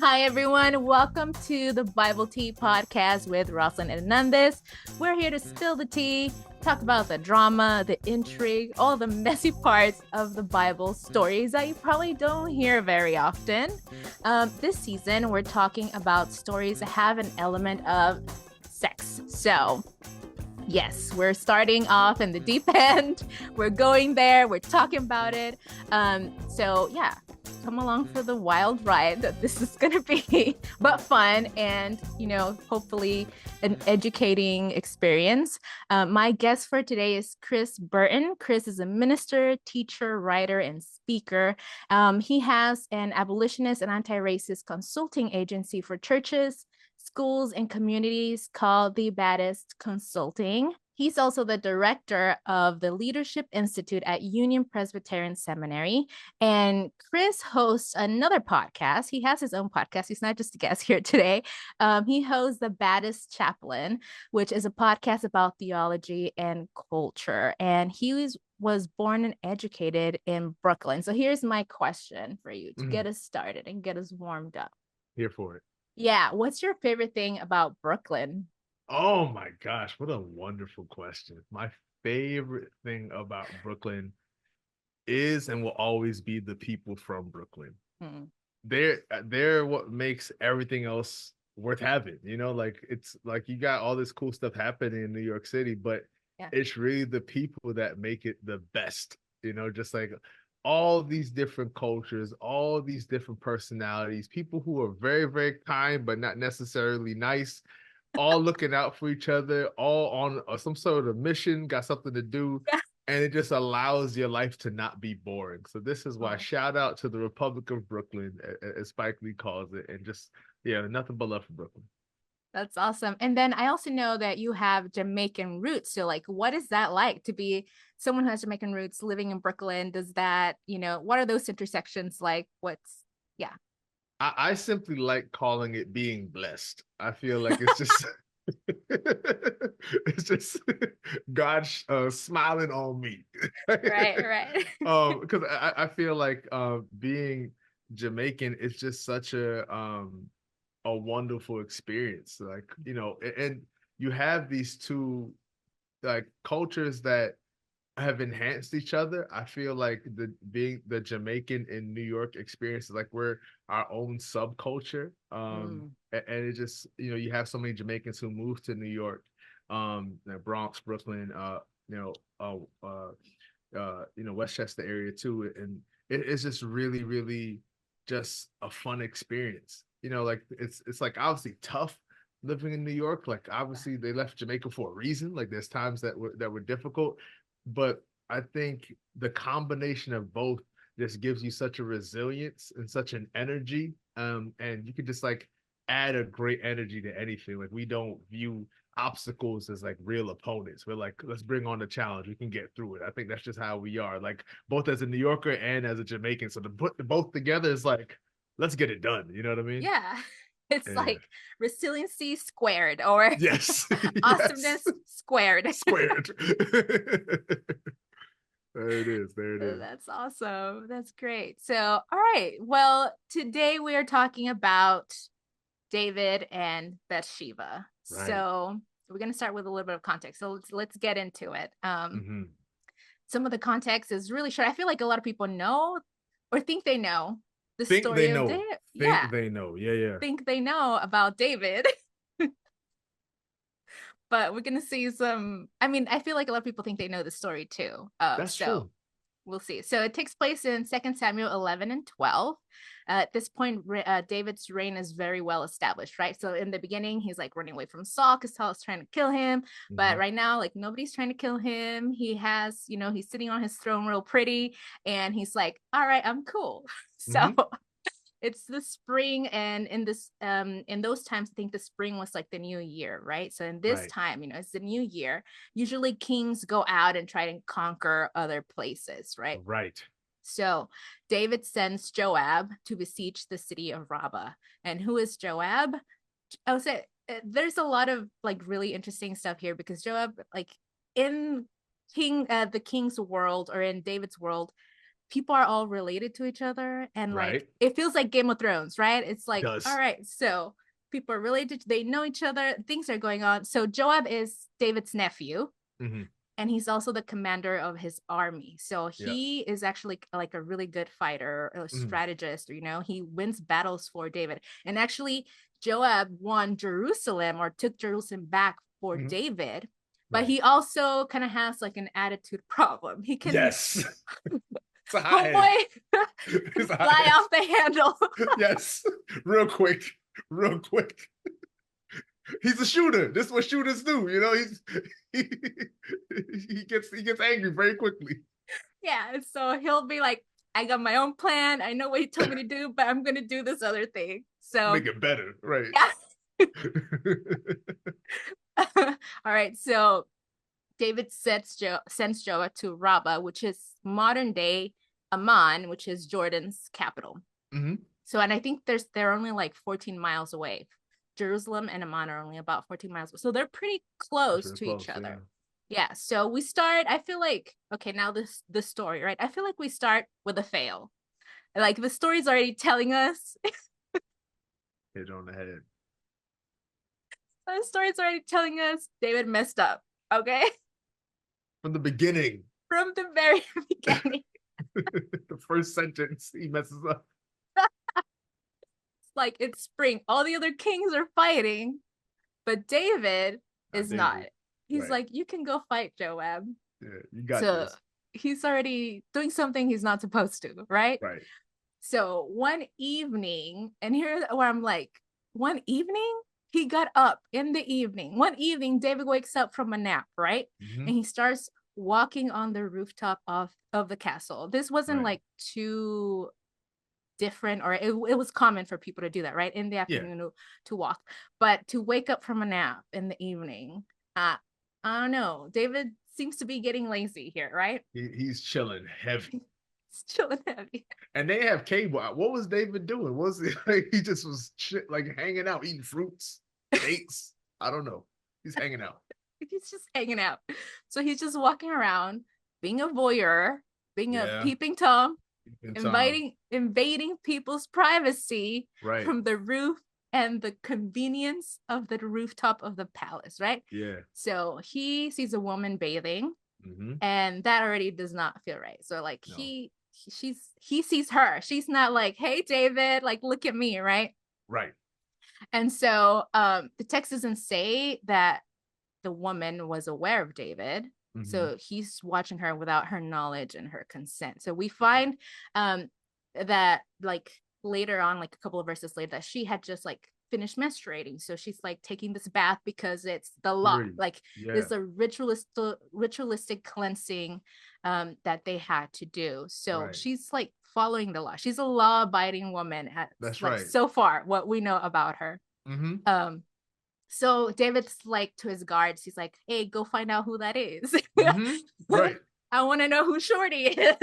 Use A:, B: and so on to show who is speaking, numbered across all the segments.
A: Hi, everyone. Welcome to the Bible Tea Podcast with Roslyn Hernandez. We're here to spill the tea, talk about the drama, the intrigue, all the messy parts of the Bible stories that you probably don't hear very often. This season, we're talking about stories that have an element of sex. So, yes, we're starting off in the deep end. We're going there. We're talking about it. Yeah, come along for the wild ride that this is going to be, but fun and, hopefully an educating experience. My guest for today is Chris Burton. Chris is a minister, teacher, writer, and speaker. He has an abolitionist and anti-racist consulting agency for churches, schools, and communities called The Baddest Consulting. He's also the director of the Leadership Institute at Union Presbyterian Seminary. And Chris hosts another podcast. He has his own podcast. He's not just a guest here today. He hosts The Baddest Chaplain, which is a podcast about theology and culture. And he was born and educated in Brooklyn. So here's my question for you to get us started and get us warmed up.
B: Here for it.
A: Yeah. What's your favorite thing about Brooklyn?
B: Oh my gosh, what a wonderful question. My favorite thing about Brooklyn is and will always be the people from Brooklyn. They're what makes everything else worth having. It's like you got all this cool stuff happening in New York City, but it's really the people that make it the best. Just like all these different cultures, all these different personalities, people who are very, very kind, but not necessarily nice, all looking out for each other, all on some sort of mission, got something to do. And it just allows your life to not be boring. So this is why shout out to the Republic of Brooklyn, as Spike Lee calls it, and just, nothing but love for Brooklyn.
A: That's awesome. And then I also know that you have Jamaican roots. So like, what is that like to be someone who has Jamaican roots living in Brooklyn? Does that, what are those intersections like?
B: I simply like calling it being blessed. I feel like it's just it's just God smiling on me.
A: Right.
B: Because I feel like being Jamaican is just such a wonderful experience. Like, and you have these two like cultures that have enhanced each other. I feel like being the Jamaican in New York experience is like we're our own subculture. And it just, you have so many Jamaicans who moved to New York, Bronx, Brooklyn, Westchester area too. And it's just really, really just a fun experience. Like it's like obviously tough living in New York. Like obviously they left Jamaica for a reason. Like there's times that were difficult, but I think the combination of both just gives you such a resilience and such an energy. And you can just like add a great energy to anything. Like we don't view obstacles as like real opponents. We're like, let's bring on the challenge. We can get through it. I think that's just how we are. Like both as a New Yorker and as a Jamaican. So to put both together is like, let's get it done. You know what I mean?
A: Yeah. It's like resiliency squared or
B: yes.
A: awesomeness squared.
B: Squared. There it is.
A: That's awesome. That's great. So, all right. Well, today we are talking about David and Bathsheba. Right. So we're going to start with a little bit of context. So let's get into it. Some of the context is really short. I feel like a lot of people know or think they know the story of David.
B: They know. Yeah.
A: Think they know about David. But we're going to see I feel like a lot of people think they know the story too.
B: That's true.
A: We'll see. So it takes place in 2 Samuel 11 and 12. At this point, David's reign is very well established, right? So in the beginning, he's like running away from Saul because Saul is trying to kill him. But right now, like nobody's trying to kill him. He has, he's sitting on his throne real pretty. And he's like, all right, I'm cool. So it's the spring, and in those times I think the spring was like the new year, right? So in this time, it's the new year. Usually kings go out and try to conquer other places, right? So David sends Joab to besiege the city of Rabbah. And who is Joab? I would say there's a lot of like really interesting stuff here because Joab, like in the king's world or in David's world, people are all related to each other, and like
B: Right.
A: it feels like Game of Thrones, right? It's
B: It
A: like, all
B: does.
A: right, so people are related, they know each other, things are going on. So Joab is David's nephew,
B: Hmm.
A: and he's also the commander of his army. So
B: Yeah.
A: he is actually like a really good fighter, a
B: Hmm.
A: strategist, you know, he wins battles for David. And actually, Joab won Jerusalem, or took Jerusalem back for
B: Hmm.
A: David. But
B: Right.
A: he also kind of has like an attitude problem. He can,
B: Yes. It's a
A: oh
B: hothead.
A: boy,
B: It's a
A: fly
B: hothead.
A: off the handle.
B: Yes. Real quick. Real quick. He's a shooter. This is what shooters do. You know, he, he gets angry very quickly.
A: Yeah, so he'll be like, I got my own plan, I know what he told me to do, but I'm gonna do this other thing. So
B: Make it better. Right.
A: yeah. All right, so David sends Joab to Rabbah, which is modern day Amman, which is Jordan's capital.
B: Hmm.
A: So, and I think they're only like 14 miles away. Jerusalem and Amman are only about 14 miles, so they're pretty
B: That's
A: close
B: real
A: to
B: close.
A: each
B: Yeah.
A: other. Yeah, so we start, I feel like, okay, now the story, right? I feel like we start with a fail. Like the story's already telling us,
B: Hit on the head.
A: the story's already telling us David messed up, okay?
B: From the beginning.
A: From the very beginning.
B: The first sentence, he messes up.
A: Like it's spring. All the other kings are fighting, but David is not.
B: David.
A: He's
B: Right.
A: like, you can go fight Joab.
B: Yeah, you got
A: So
B: this.
A: he's already doing something he's not supposed to, right?
B: Right.
A: So one evening, and here's where I'm like, one evening, he got up in the evening. One evening, David wakes up from a nap, right?
B: Mm-hmm.
A: And he starts walking on the rooftop of the castle. This wasn't
B: Right.
A: like too different, or it was common for people to do that, right, in the afternoon, to walk. But to wake up from a nap in the evening, I don't know, David seems to be getting lazy here, right?
B: He's chilling heavy.
A: He's chilling heavy.
B: And they have cable. What was David doing? Was it like he just was like hanging out, eating fruits, dates? I don't know. He's hanging out.
A: He's just hanging out. So he's just walking around, being a voyeur, being a peeping Tom, invading people's privacy,
B: right,
A: from the roof and the convenience of the rooftop of the palace, right?
B: Yeah.
A: So he sees a woman bathing,
B: mm-hmm.
A: and that already does not feel right. So like he sees her. She's not like, hey David, like look at me, right?
B: Right.
A: And so the text doesn't say that the woman was aware of David. Mm-hmm. So he's watching her without her knowledge and her consent. So we find that like later on, like a couple of verses later, that she had just like finished menstruating. So she's like taking this bath because it's the law. Like there's a ritualistic cleansing that they had to do. So she's like following the law. She's a law-abiding woman. That's like, right. So far, what we know about her. Mm-hmm. So David's like to his guards, he's like, hey, go find out who that is. Mm-hmm. Right. I want to know who Shorty is.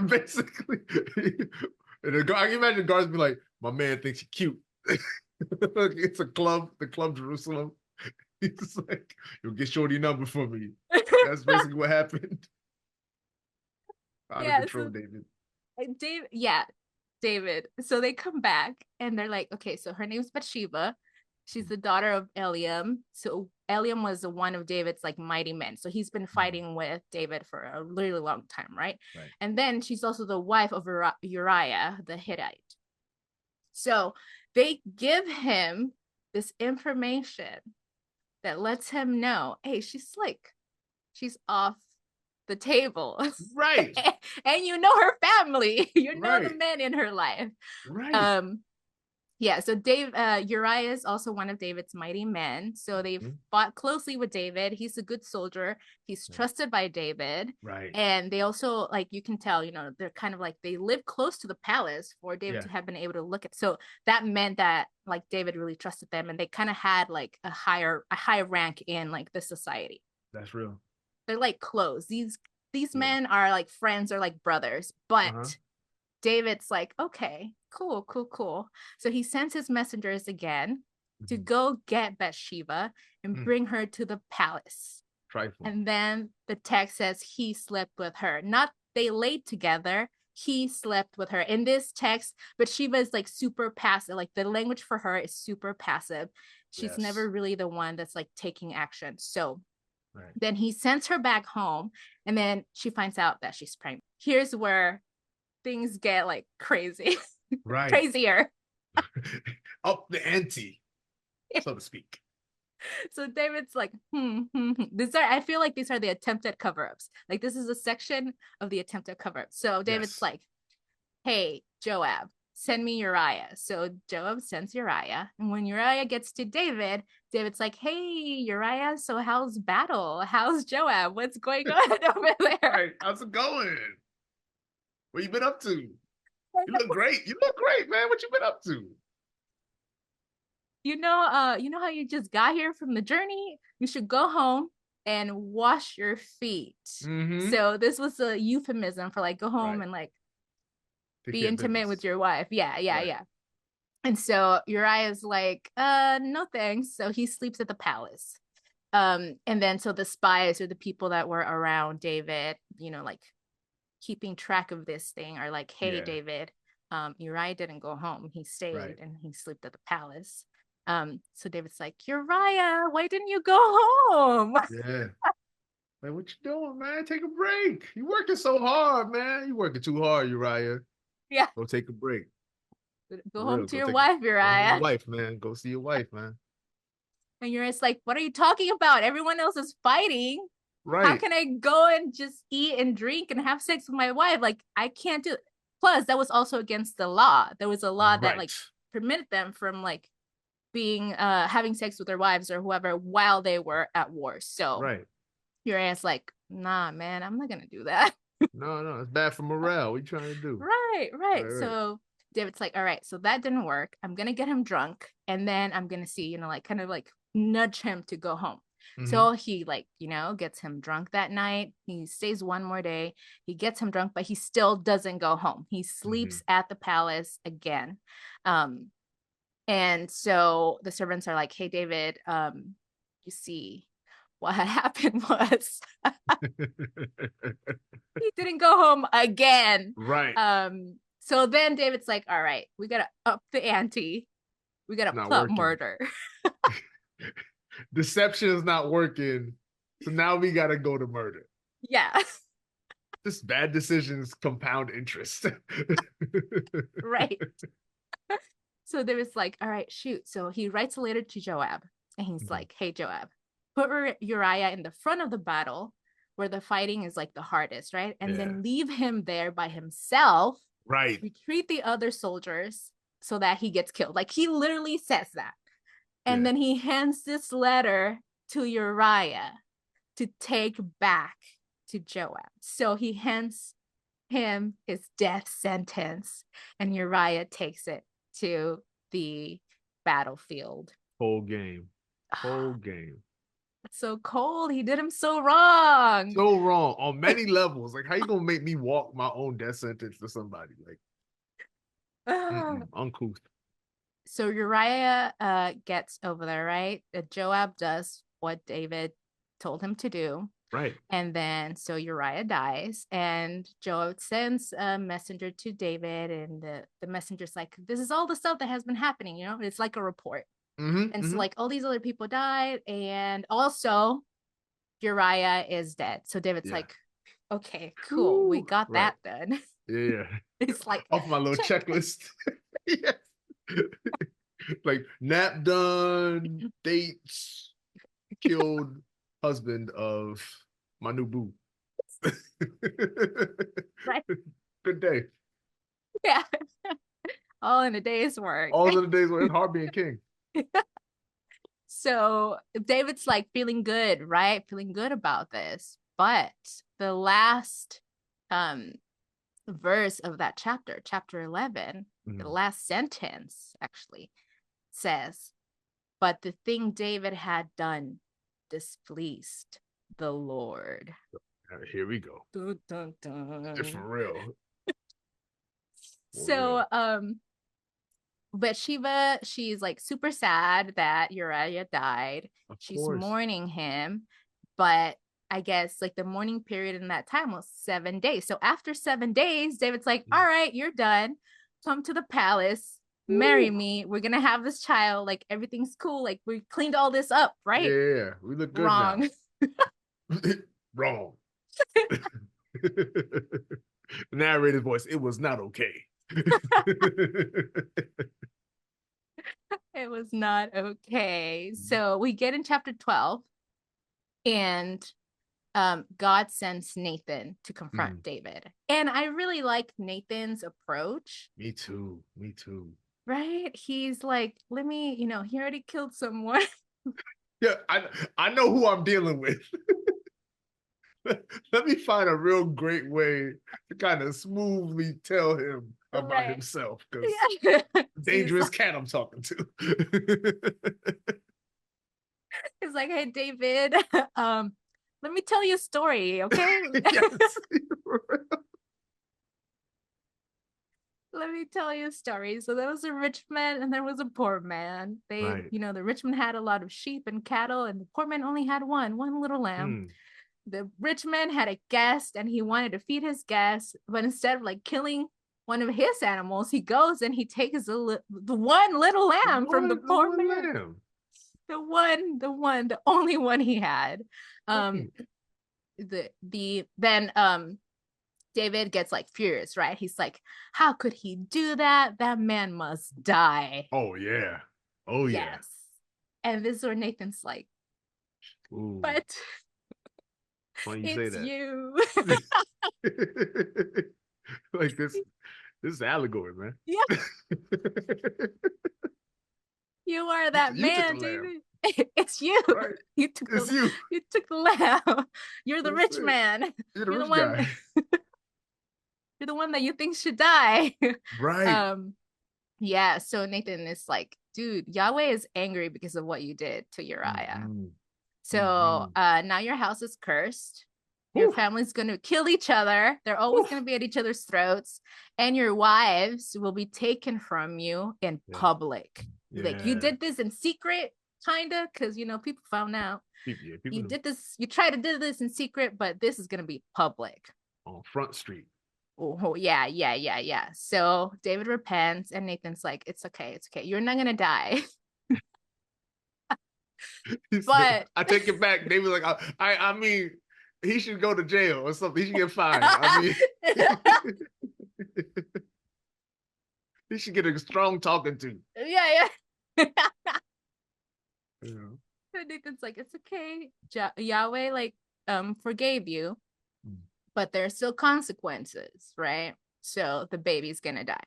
B: Basically. And I can imagine the guards be like, my man thinks you're cute. It's a club, the Club Jerusalem. He's like, you'll get Shorty number for me. That's basically what happened. Out of control,
A: David. So they come back and they're like, okay, so her name's Bathsheba. She's the daughter of Eliam. So Eliam was one of David's like mighty men. So he's been fighting with David for a really long time, right? And then she's also the wife of Uriah, the Hittite. So they give him this information that lets him know, hey, she's off the table.
B: Right.
A: And you know her family. You know the men in her life.
B: Right.
A: Yeah, so Uriah is also one of David's mighty men. So they've fought closely with David. He's a good soldier. He's trusted by David. Right. And they also, like, you can tell, you know, they're kind of like, they live close to the palace for David to have been able to look at. So that meant that, like, David really trusted them, and they kind of had, like, a high rank in, like, the society.
B: That's real.
A: They're, like, close. These men are, like, friends or, like, brothers. But David's like, okay, cool. So he sends his messengers again to go get Bathsheba and bring her to the palace. Trifling. And then the text says he slept with her. Not they laid together, he slept with her. In this text, Bathsheba is like super passive. Like the language for her is super passive. She's never really the one that's like taking action. So then he sends her back home, and then she finds out that she's pregnant. Here's where things get like crazy. Crazier.
B: Up the ante, so to speak.
A: So David's like, I feel like these are the attempted cover-ups. Like this is a section of the attempted cover-ups. So David's like, hey, Joab, send me Uriah. So Joab sends Uriah. And when Uriah gets to David, David's like, hey, Uriah, so how's battle? How's Joab? What's going on over there?
B: Right. How's it going? What you been up to? You look great. You look great, man. What you been up to?
A: You know how you just got here from the journey? You should go home and wash your feet. So this was a euphemism for like go home and like be intimate with your wife. Yeah. And so Uriah's like, no thanks. So he sleeps at the palace. And then so the spies or the people that were around David, you know, like keeping track of this thing are like, hey, David, Uriah didn't go home. He stayed and he slept at the palace. So David's like, Uriah, why didn't you go home?
B: Yeah. Like, what you doing, man? Take a break. You working so hard, man. You working too hard, Uriah.
A: Yeah.
B: Go take a break.
A: Go home to your wife, Uriah.
B: Your wife, man. Go see your wife, man.
A: And Uriah's like, what are you talking about? Everyone else is fighting.
B: Right.
A: How can I go and just eat and drink and have sex with my wife? Like, I can't do it. Plus, that was also against the law. There was a law that like permitted them from like being having sex with their wives or whoever while they were at war. So Uriah's like, nah, man, I'm not gonna do that.
B: No, it's bad for morale. What are you trying to do?
A: Right. So David's like, all right, so that didn't work. I'm gonna get him drunk, and then I'm gonna see, you know, like kind of like nudge him to go home. So he like, you know, gets him drunk that night. He stays one more day. He gets him drunk, but he still doesn't go home. He sleeps at the palace again. And so the servants are like, hey, David, you see, what happened was he didn't go home again. So then David's like, all right, we got to up the ante. We got to plot murder.
B: Deception is not working. So now we got to go to murder.
A: Yeah.
B: Just bad decisions compound interest.
A: Right. So there was like, all right, shoot. So he writes a letter to Joab and he's like, hey, Joab, put Uriah in the front of the battle where the fighting is like the hardest, right? And then leave him there by himself. Retreat the other soldiers so that he gets killed. Like he literally says that. And then he hands this letter to Uriah to take back to Joab. So he hands him his death sentence and Uriah takes it to the battlefield.
B: Whole game.
A: It's so cold. He did him so wrong.
B: So wrong on many levels. Like, how you gonna make me walk my own death sentence to somebody? Like, uncouth.
A: So Uriah gets over there, right? Joab does what David told him to do. And then so Uriah dies and Joab sends a messenger to David and the messenger's like, this is all the stuff that has been happening, you know, it's like a report. So like all these other people died and also Uriah is dead. So David's like, okay, cool. We got that done. It's like
B: off my little checklist. Like nap done, dates, killed husband of my new boo. Good day.
A: Yeah. All in a day's work.
B: All in a day's work. It's hard being king.
A: So David's like feeling good, right? Feeling good about this. But the last verse of that chapter, chapter 11, the last sentence actually says, but the thing David had done displeased the Lord.
B: Here we go.
A: Dun, dun, dun.
B: For real.
A: So Bathsheba, she's like super sad that Uriah died. She's mourning him, but I guess like the mourning period in that time was 7 days. So after 7 days, David's like, all right, you're done. Come to the palace, marry me. We're gonna have this child. Like everything's cool. Like we cleaned all this up, right?
B: Yeah, we look good
A: Wrong.
B: now. Wrong. Narrator's voice. It was not okay.
A: It was not okay. So we get in chapter 12, and God sends Nathan to confront David. And I really like Nathan's approach.
B: Me too. Me too.
A: Right? He's like, let me, he already killed someone.
B: Yeah, I know who I'm dealing with. Let me find a real great way to kind of smoothly tell him about himself, because dangerous cat I'm talking to.
A: It's like, hey, David, let me tell you a story, okay?
B: Yes.
A: Let me tell you a story. So there was a rich man and there was a poor man. The rich man had a lot of sheep and cattle, and the poor man only had one little lamb. The rich man had a guest and he wanted to feed his guest, but instead of like killing one of his animals, he goes and he takes the one little lamb from the poor man. The only one he had. David gets like furious, right? He's like, how could he do that? That man must die.
B: Oh yeah. Oh yes. Yeah.
A: And this is where Nathan's like,
B: ooh.
A: But
B: why you
A: it's
B: say that?
A: You.
B: Like this is allegory, man.
A: Yeah. You are that man, David. It's you.
B: Right.
A: You took the lamb. You're the rich man.
B: You're the rich guy.
A: You're the one that you think should die.
B: Right.
A: Yeah. So Nathan is like, dude, Yahweh is angry because of what you did to Uriah. So now your house is cursed. Your family's going to kill each other. They're always going to be at each other's throats. And your wives will be taken from you in public. Like, you did this in secret, kind of, because, people found out. You did this. You tried to do this in secret, but this is going to be public.
B: On Front Street.
A: Oh, yeah. So David repents, and Nathan's like, it's okay. You're not going to die. But
B: I take it back. David's like, I mean, he should go to jail or something. He should get fined. I mean, he should get a strong talking to.
A: Yeah. So Nathan's like, it's okay. Yahweh forgave you, but there's still consequences, right? So the baby's gonna die.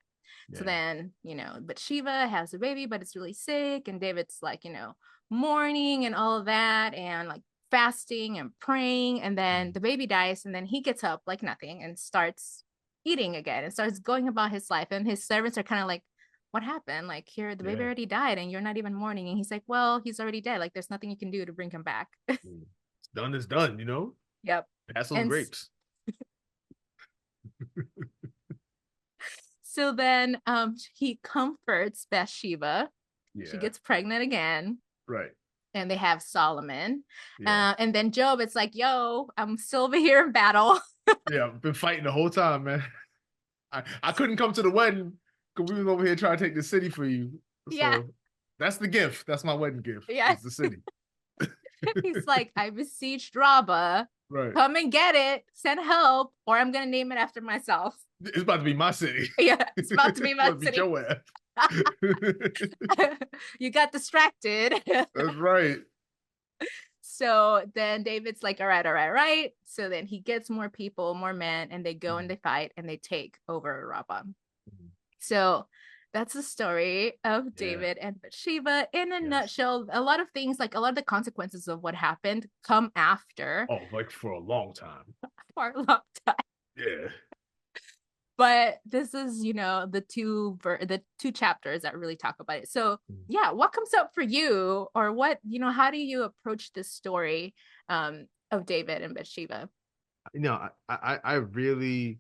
A: So then, Bathsheba has a baby, but it's really sick, and David's like, mourning and all of that, and like fasting and praying, and then the baby dies, and then he gets up like nothing and starts eating again and starts going about his life, and his servants are kind of like, what happened? Like, here, the baby already died and you're not even mourning. And he's like, well, he's already dead. Like, there's nothing you can do to bring him back.
B: It's done is done,
A: Yep.
B: Pass those grapes.
A: So then he comforts Bathsheba. She gets pregnant again.
B: Right.
A: And they have Solomon. And then Job, it's like, yo, I'm still over here in battle.
B: Yeah, I've been fighting the whole time, man. I couldn't come to the wedding because we was over here trying to take the city for you. So that's the gift. That's my wedding gift. Yeah. It's the city.
A: He's like, I besieged Rabbah.
B: Right.
A: Come and get it. Send help, or I'm going to name it after myself.
B: It's about to be my city.
A: Yeah, it's about to be my city.
B: Be your ass.
A: You got distracted.
B: That's right.
A: So then David's like, all right. So then he gets more people, more men, and they go and they fight and they take over Rabbah. So that's the story of David and Bathsheba in a nutshell. A lot of things, like a lot of the consequences of what happened come after.
B: Oh, like for a long time.
A: For a long time.
B: Yeah.
A: But this is, the two chapters that really talk about it. So what comes up for you, or what, how do you approach this story of David and Bathsheba?
B: I really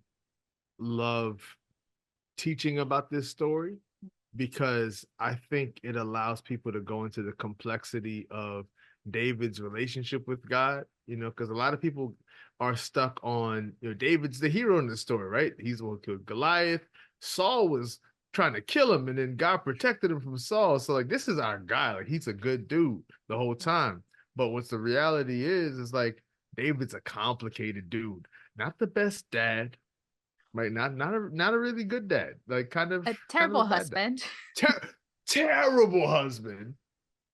B: love teaching about this story because I think it allows people to go into the complexity of David's relationship with God because a lot of people are stuck on, David's the hero in the story, right? He's the one who killed Goliath. Saul was trying to kill him, and then God protected him from Saul. So like, this is our guy. Like, he's a good dude the whole time. But what's the reality is like, David's a complicated dude, not the best dad, right? Not a really good dad, like kind of
A: A
B: a
A: terrible
B: bad dad.
A: husband.
B: Terrible husband,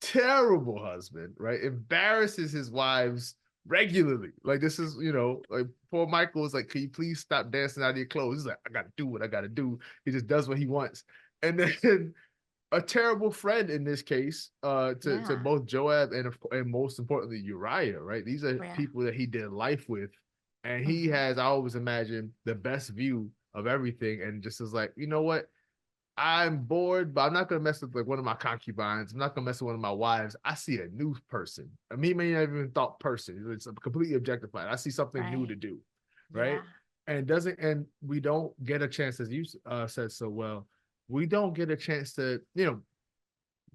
B: terrible husband, right? Embarrasses his wives regularly. Like, this is, like, poor Michael is like, can you please stop dancing out of your clothes? He's like, I gotta do what I gotta do. He just does what he wants. And then a terrible friend in this case, to both Joab and most importantly Uriah, right? These are people that he did life with, and he has, I always imagine, the best view of everything, and just is like, you know what? I'm bored, but I'm not gonna mess with like one of my concubines. I'm not gonna mess with one of my wives. I see a new person. I mean, he may not even thought person. It's completely objectified. I see something new to do, right? And we don't get a chance, as you said so well. We don't get a chance to,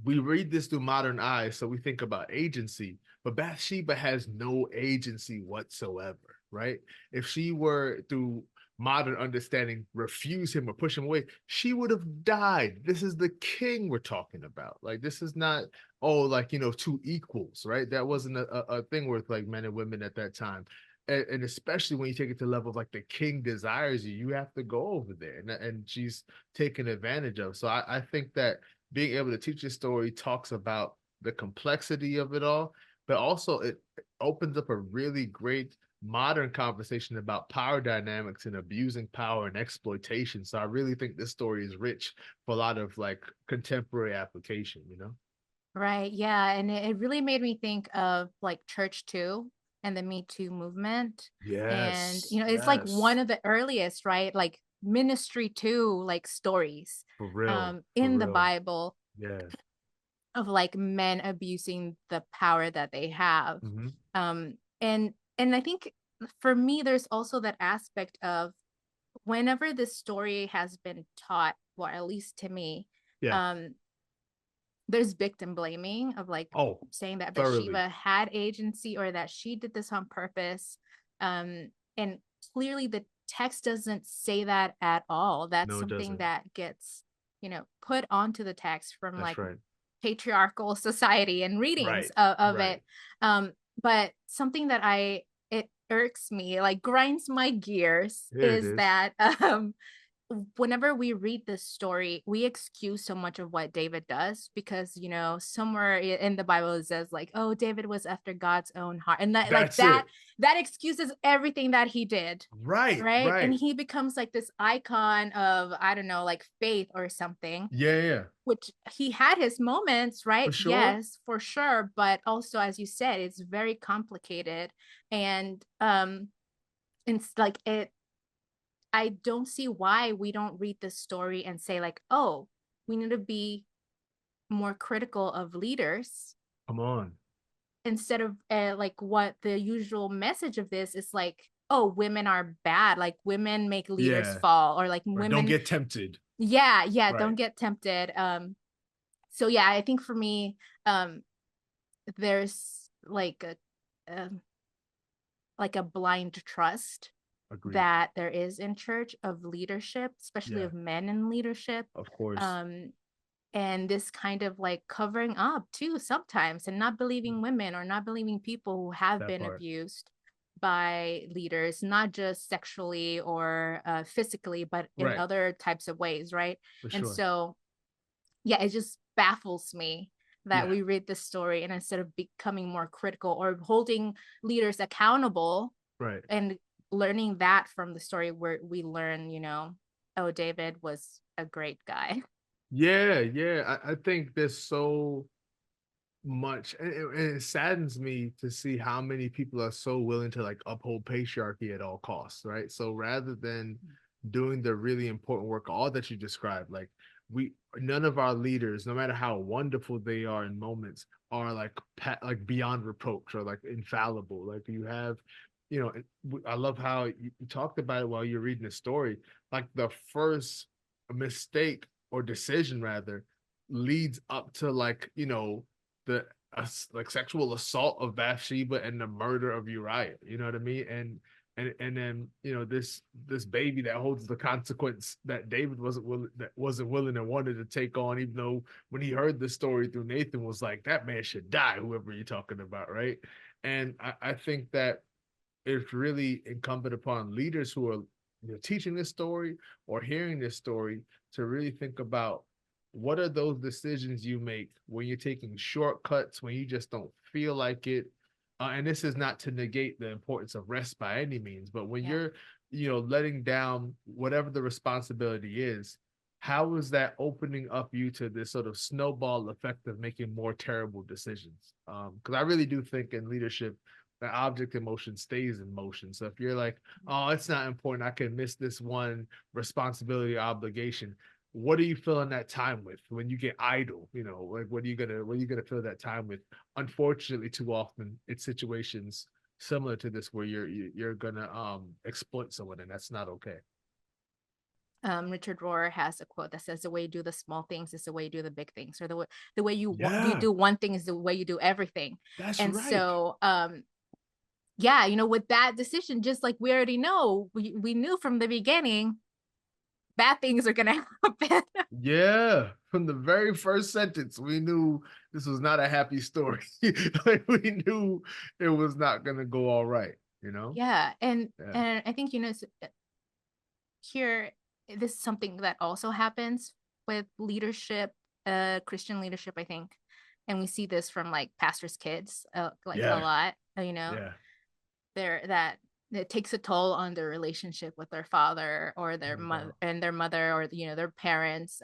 B: we read this through modern eyes, so we think about agency, but Bathsheba has no agency whatsoever, right? If she were, through modern understanding, refuse him or push him away, she would have died. This is the king we're talking about. Like, this is not, like, two equals, right? That wasn't a thing with like men and women at that time. And especially when you take it to the level of like, the king desires you, you have to go over there, and she's taken advantage of. So I think that being able to teach a story talks about the complexity of it all, but also it opens up a really great modern conversation about power dynamics and abusing power and exploitation. So I really think this story is rich for a lot of like contemporary application,
A: Right. Yeah. And it really made me think of like church too and the Me Too movement. And,
B: Yes.
A: it's like one of the earliest, right? Like ministry too, like stories
B: For real.
A: in the Bible
B: Yeah.
A: of like men abusing the power that they have.
B: Mm-hmm.
A: And I think for me, there's also that aspect of whenever this story has been taught, well, at least to me, there's victim blaming of like saying that Bathsheba had agency or that she did this on purpose. And clearly the text doesn't say that at all. That's something that gets, put onto the text from patriarchal society and readings of it. But something that it irks me, like grinds my gears, is that whenever we read this story, we excuse so much of what David does because, somewhere in the Bible it says like, oh, David was after God's own heart. And that excuses everything that he did. Right. And he becomes like this icon of, I don't know, like faith or something.
B: Yeah.
A: Which he had his moments, right?
B: For sure.
A: Yes, for sure. But also, as you said, it's very complicated. And it's like I don't see why we don't read this story and say like, oh, we need to be more critical of leaders.
B: Come on.
A: Instead of like what the usual message of this is like, oh, women are bad. Like women make leaders fall, or like women
B: don't get tempted.
A: Yeah. Don't get tempted. So yeah, I think for me, there's like a blind trust. Agreed. That there is in church of leadership, especially of men in leadership.
B: Of course.
A: And this kind of like covering up too sometimes, and not believing women or not believing people who have been abused by leaders, not just sexually or physically, but in other types of ways, right? And so, yeah, it just baffles me that we read this story and instead of becoming more critical or holding leaders accountable, and learning that from the story where we learn, oh, David was a great guy.
B: I think there's so much, and it saddens me to see how many people are so willing to like uphold patriarchy at all costs, right? So rather than doing the really important work, all that you described, like none of our leaders, no matter how wonderful they are in moments, are like beyond reproach or like infallible. Like you have, I love how you talked about it while you're reading the story. Like the first mistake or decision rather leads up to like, the like sexual assault of Bathsheba and the murder of Uriah. You know what I mean? And then this baby that holds the consequence that David wasn't willing and wanted to take on, even though when he heard the story through Nathan was like, that man should die, whoever you're talking about, right? And I think that it's really incumbent upon leaders who are teaching this story or hearing this story to really think about what are those decisions you make when you're taking shortcuts, when you just don't feel like it. And this is not to negate the importance of rest by any means, but when you're, letting down whatever the responsibility is, how is that opening up you to this sort of snowball effect of making more terrible decisions? Because I really do think in leadership, the object in motion stays in motion. So if you're like, oh, it's not important, I can miss this one responsibility or obligation. What are you filling that time with when you get idle? Like what are you gonna fill that time with? Unfortunately, too often it's situations similar to this where you're gonna exploit someone, and that's not okay.
A: Richard Rohr has a quote that says, "The way you do the small things is the way you do the big things, or the way you you do one thing is the way you do everything."
B: That's
A: and
B: right.
A: so yeah, with that decision, just like we already know, we knew from the beginning bad things are gonna happen.
B: Yeah, from the very first sentence, we knew this was not a happy story. Like we knew it was not gonna go all right.
A: Yeah, and
B: Yeah.
A: and I think here this is something that also happens with leadership, Christian leadership, I think, and we see this from like pastors' kids, like a
B: Yeah.
A: lot.
B: Yeah.
A: That it takes a toll on their relationship with their father or their mother or their parents.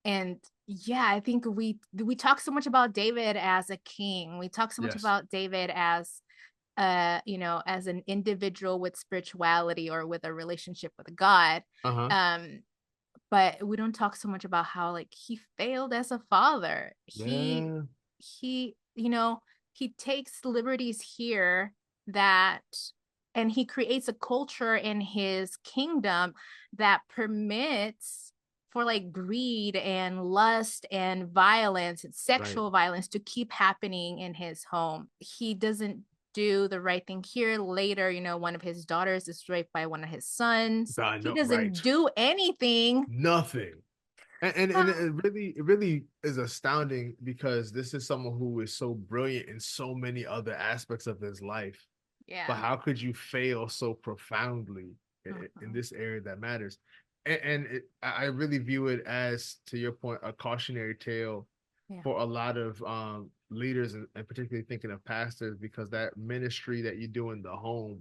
A: And yeah, I think we talk so much about David as a king. We talk so much
B: Yes.
A: about David as as an individual with spirituality or with a relationship with God. But we don't talk so much about how like he failed as a father.
B: Yeah.
A: He he takes liberties here that, and he creates a culture in his kingdom that permits for like greed and lust and violence and sexual violence to keep happening in his home. He doesn't do the right thing here. Later, one of his daughters is raped by one of his sons. He doesn't do anything.
B: Nothing. And it really is astounding because this is someone who is so brilliant in so many other aspects of his life.
A: Yeah.
B: But how could you fail so profoundly in this area that matters? And I really view it as, to your point, a cautionary tale for a lot of leaders, and particularly thinking of pastors, because that ministry that you do in the home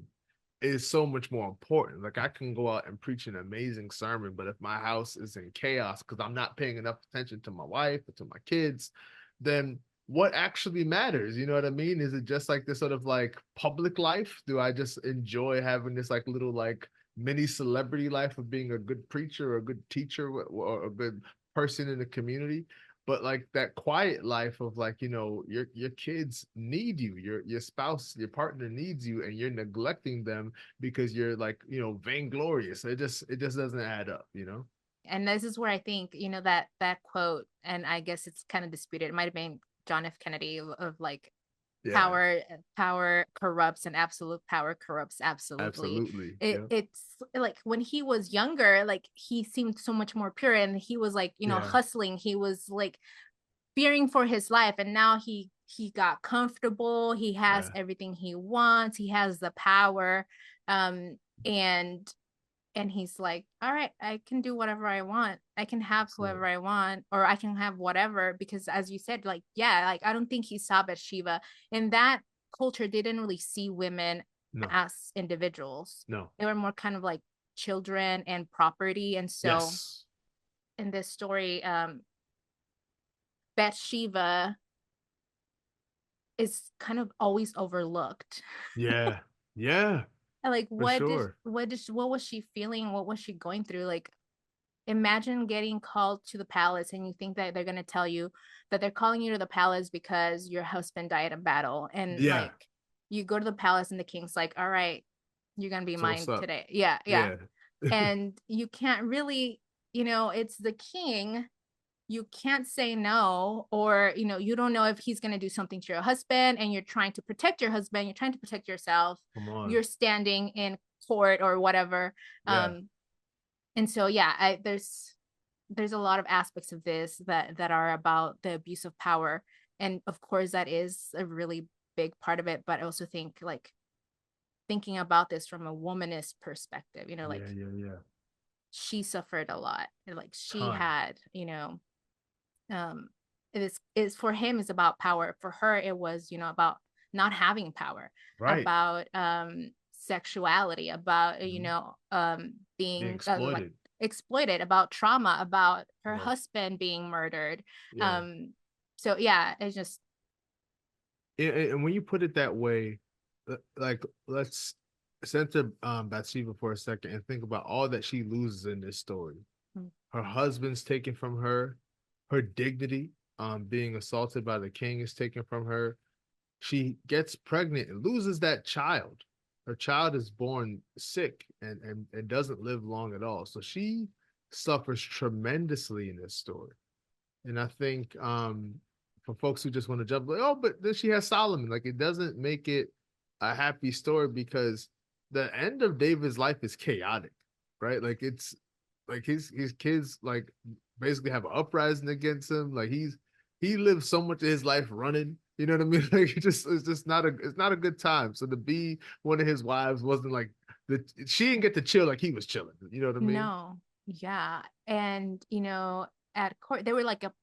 B: is so much more important. Like I can go out and preach an amazing sermon, but if my house is in chaos because I'm not paying enough attention to my wife or to my kids, then what actually matters? You know what I mean? Is it just like this sort of like public life? Do I just enjoy having this like little like mini celebrity life of being a good preacher or a good teacher or a good person in the community? But like that quiet life of like, your kids need you, your spouse, your partner needs you, and you're neglecting them because you're like, vainglorious. It just doesn't add up.
A: And this is where I think, that quote, and I guess it's kind of disputed. It might have been John F. Kennedy of like, power corrupts and absolute power corrupts absolutely. It's like when he was younger, like he seemed so much more pure, and he was like hustling, he was like fearing for his life, and now he got comfortable, he has everything he wants, he has the power, and he's like, all right, I can do whatever I want, I can have whoever I want, or I can have whatever, because as you said, like, yeah, like I don't think he saw Bathsheba in that culture. They didn't really see women as individuals. They were more kind of like children and property. And so in this story, Bathsheba is kind of always overlooked.
B: Yeah.
A: Like what was she feeling? What was she going through? Like imagine getting called to the palace and you think that they're going to tell you that they're calling you to the palace because your husband died in battle. And like you go to the palace and the king's like, all right, you're going to be mine today. Yeah. And you can't really, it's the king. you can't say no, or, you know, you don't know if he's going to do something to your husband and you're trying to protect your husband, you're trying to protect yourself, you're standing in court or whatever.
B: Yeah.
A: And so, yeah, there's a lot of aspects of this that are about the abuse of power. And of course, that is a really big part of it. But I also think, like, thinking about this from a womanist perspective, you know, like, she suffered a lot. Like, she had, you know, it is for him is about power. For her, it was, you know, about not having power, about sexuality, about, you know, being exploited. Exploited, about trauma, about her husband being murdered. So yeah, it's just,
B: and when you put it that way, like, let's center Bathsheba for a second and think about all that she loses in this story. Her husband's taken from her, her dignity, being assaulted by the king is taken from her. She gets pregnant and loses that child. Her child is born sick and doesn't live long at all. So she suffers tremendously in this story. And I think for folks who just want to jump, like, oh, but then she has Solomon. Like, it doesn't make it a happy story, because the end of David's life is chaotic, right? Like, it's like his kids, like, basically have an uprising against him. Like, he lives so much of his life running. You know what I mean? Like, it's just not a good time. So to be one of his wives wasn't like she didn't get to chill like he was chilling. You know what I mean?
A: no. Yeah. And, you know, at court, they were like a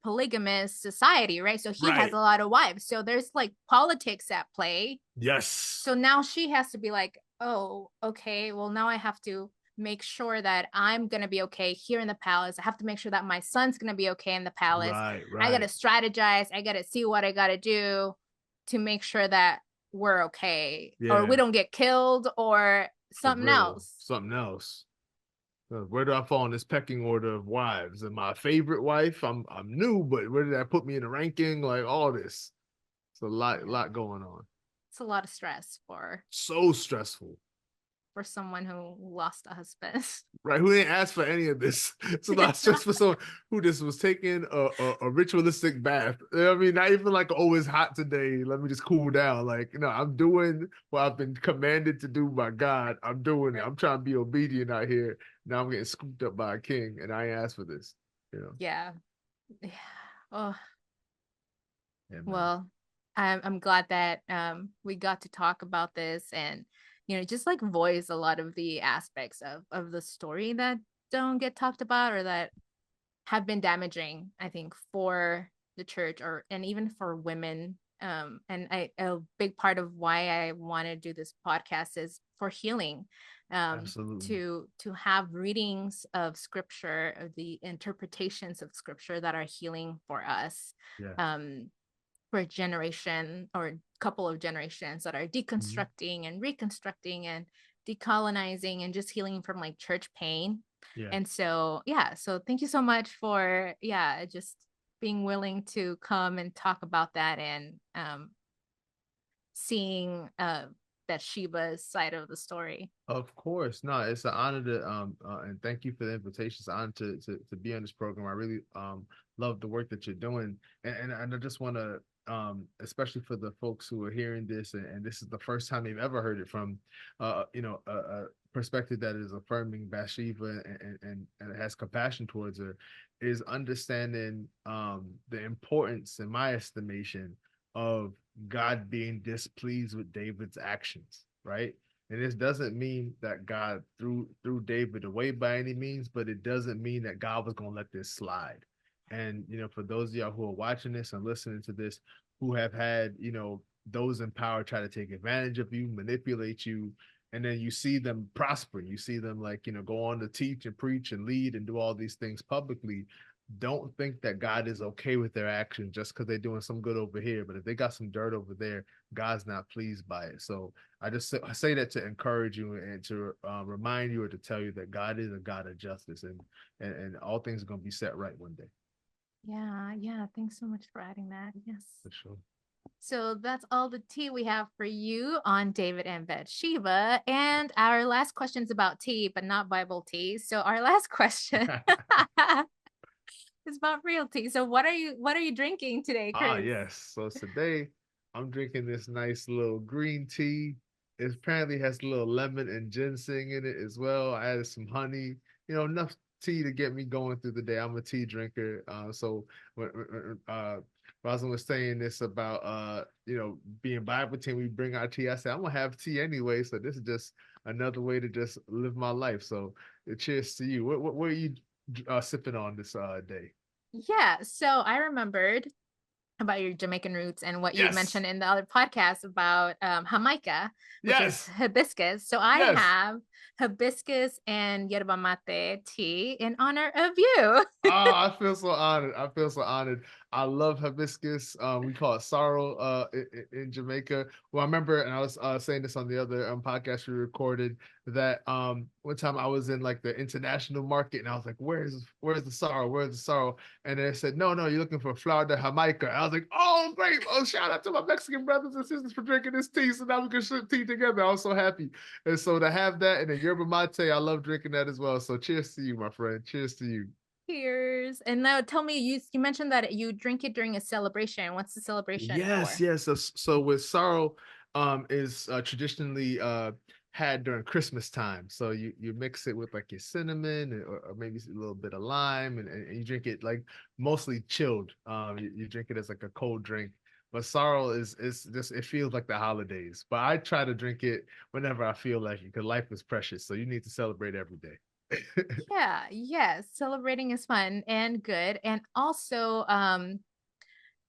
A: polygamous society, right? So he has a lot of wives. So there's like politics at play.
B: Yes.
A: So now she has to be like, oh, okay, well, now I have to make sure that I'm going to be okay here in the palace. I have to make sure that my son's going to be okay in the palace. I got to strategize. I got to see what I got to do to make sure that we're okay, or we don't get killed, or something else.
B: Something else. Where do I fall in this pecking order of wives? And my favorite wife, I'm new, but where did that put me in the ranking? Like, all this. It's a lot going on.
A: It's a lot of stress
B: so stressful
A: for someone who lost a husband.
B: Right, who didn't ask for any of this. It's a lot of stress for someone who just was taking a ritualistic bath. You know what I mean? Not even like, oh, it's hot today, let me just cool down. Like, no, I'm doing what I've been commanded to do by God. I'm doing it. I'm trying to be obedient out here. Now I'm getting scooped up by a king, and I ain't asked for this. You know?
A: Yeah. Oh. Yeah, well, I'm glad that we got to talk about this, and, you know, just like voice a lot of the aspects of the story that don't get talked about, or that have been damaging, I think, for the church, and even for women. And a big part of why I want to do this podcast is for healing. To have readings of scripture, of the interpretations of scripture that are healing for us. For a generation or a couple of generations that are deconstructing and reconstructing and decolonizing and just healing from like church pain. And so, so thank you so much for just being willing to come and talk about that, and seeing Bathsheba's side of the story.
B: Of course. No, it's an honor to and thank you for the invitation. It's an honor to be on this program. I really love the work that you're doing. And I just want to especially for the folks who are hearing this, and this is the first time they've ever heard it from a perspective that is affirming Bathsheba and has compassion towards her, is understanding the importance, in my estimation, of God being displeased with David's actions, right? And this doesn't mean that God threw David away by any means, but it doesn't mean that God was going to let this slide. And, for those of y'all who are watching this and listening to this, who have had, those in power try to take advantage of you, manipulate you, and then you see them prosper. You see them go on to teach and preach and lead and do all these things publicly. Don't think that God is okay with their actions just because they're doing some good over here. But if they got some dirt over there, God's not pleased by it. So I say that to encourage you and to remind you, or to tell you that God is a God of justice, and all things are going to be set right one day.
A: Yeah. Thanks so much for adding that. Yes.
B: For sure.
A: So that's all the tea we have for you on David and Bathsheba. And our last question is about tea, but not Bible tea. So our last question It's about real tea. So what are you drinking today,
B: Ah,
A: Chris?
B: yes. So today I'm drinking this nice little green tea. It apparently has a little lemon and ginseng in it as well. I added some honey, enough tea to get me going through the day. I'm a tea drinker. So when Roslyn was saying this about being Bible team, we bring our tea. I said I'm gonna have tea anyway, so this is just another way to just live my life. So cheers to you. What are you sipping on this day?
A: Yeah, so I remembered about your Jamaican roots and what you
B: Yes,
A: mentioned in the other podcast about Jamaica, which is
B: yes,
A: hibiscus. So I
B: yes.
A: have hibiscus and yerba mate tea in honor of you.
B: Oh, I feel so honored. I feel so honored. I love hibiscus. We call it sorrel in Jamaica. Well, I remember, and I was saying this on the other podcast we recorded, that one time I was in like the international market and I was like, where's the sorrel? Where's the sorrel? And they said, no, you're looking for Flower de Jamaica. I was like, oh, great. Oh, shout out to my Mexican brothers and sisters for drinking this tea. So now we can sip tea together. I was so happy. And so to have that and a yerba mate, I love drinking that as well. So cheers to you, my friend. Cheers to you.
A: Cheers. And now tell me, you mentioned that you drink it during a celebration. What's the celebration
B: Yes,
A: for?
B: yes. So with sorrel, is traditionally had during Christmas time. So you mix it with like your cinnamon or maybe a little bit of lime, and you drink it like mostly chilled. You drink it as like a cold drink. But sorrel is just it feels like the holidays. But I try to drink it whenever I feel like it because life is precious. So you need to celebrate every day.
A: Yeah, yes. Celebrating is fun and good. And also,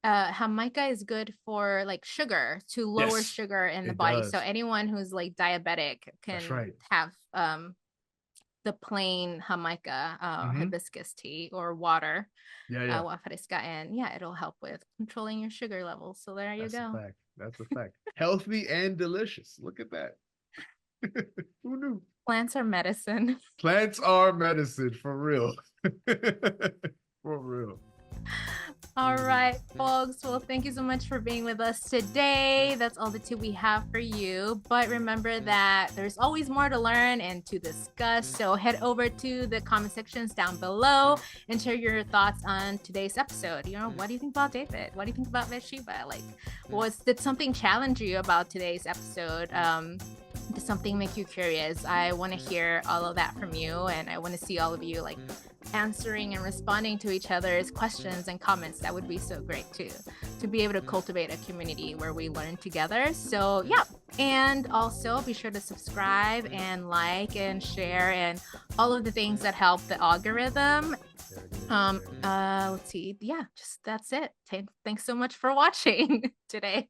A: Jamaica is good for like sugar to lower
B: Yes,
A: sugar in the
B: it
A: body. So
B: does.
A: anyone who's like diabetic
B: That's
A: can
B: right.
A: have the plain Jamaica
B: Hmm.
A: hibiscus tea or water,
B: Yeah, yeah.
A: agua fresca, and yeah, it'll help with controlling your sugar levels. So there you
B: That's a
A: go.
B: fact. That's a fact. Healthy and delicious. Look at that. Who knew?
A: Plants are medicine.
B: Plants are medicine for real. For real.
A: All right, folks. Well, thank you so much for being with us today. That's all the tea we have for you. But remember that there's always more to learn and to discuss. So head over to the comment sections down below and share your thoughts on today's episode. What do you think about David? What do you think about Bathsheba? Did something challenge you about today's episode? Did something make you curious? I want to hear all of that from you, and I want to see all of you like answering and responding to each other's questions and comments. That would be so great too, to be able to cultivate a community where we learn together. So yeah, and also be sure to subscribe and like and share and all of the things that help the algorithm. Let's see. Yeah, just that's it. Thanks so much for watching today.